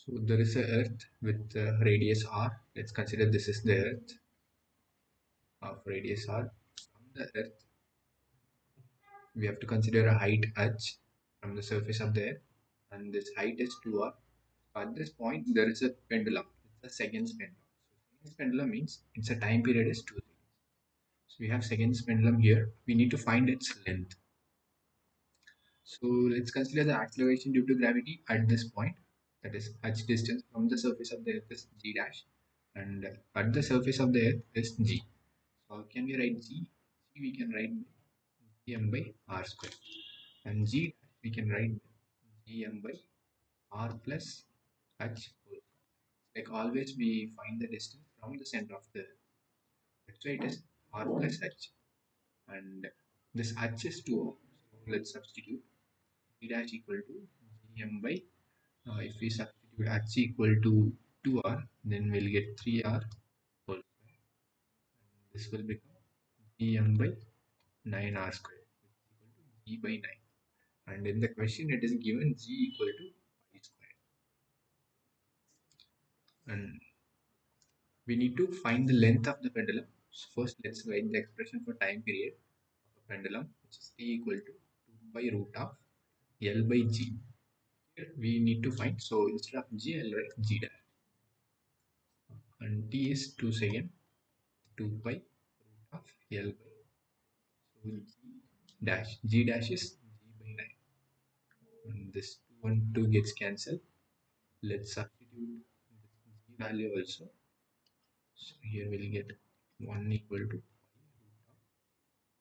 So there is a Earth with radius r. Let's consider this is the Earth of radius r. From the Earth, we have to consider a height h from the surface of the Earth, and this height is 2r. At this point, there is a pendulum. It's a seconds pendulum. So seconds pendulum means its a time period is 2 seconds. So we have seconds pendulum here. We need to find its length. So let's consider the acceleration due to gravity at this point. That is h distance from the surface of the Earth is g dash, and at the surface of the Earth is g. So how can we write g? G we can write gm by r square, and g dash we can write gm by r plus h whole. Like always, we find the distance from the center of the Earth. That's why it is r plus h, and this h is 2 ohm. So let's substitute g dash equal to gm by if we substitute h equal to 2r, then we'll get 3r whole square. This will become gm by 9r square, which is equal to g by 9. And in the question, it is given g equal to pi square. And we need to find the length of the pendulum. So first, let's write the expression for time period of a pendulum, which is t equal to 2 pi root of L by g. Here we need to find, so instead of g, I'll write g dash. And t is 2 second, 2 pi root of L by, so g dash is g by 9. And this 2 and 2 gets cancelled. Let's substitute this g value also. So here we'll get 1 equal to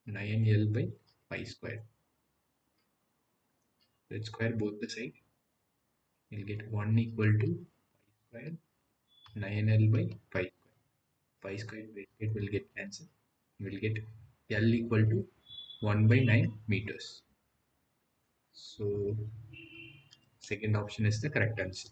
9L by pi square. Let's square both the sides. We'll get 1 equal to pi square 9L by pi square. Pi square bracket will get cancelled. We'll get L equal to 1 by 9 meters. So second option is the correct answer.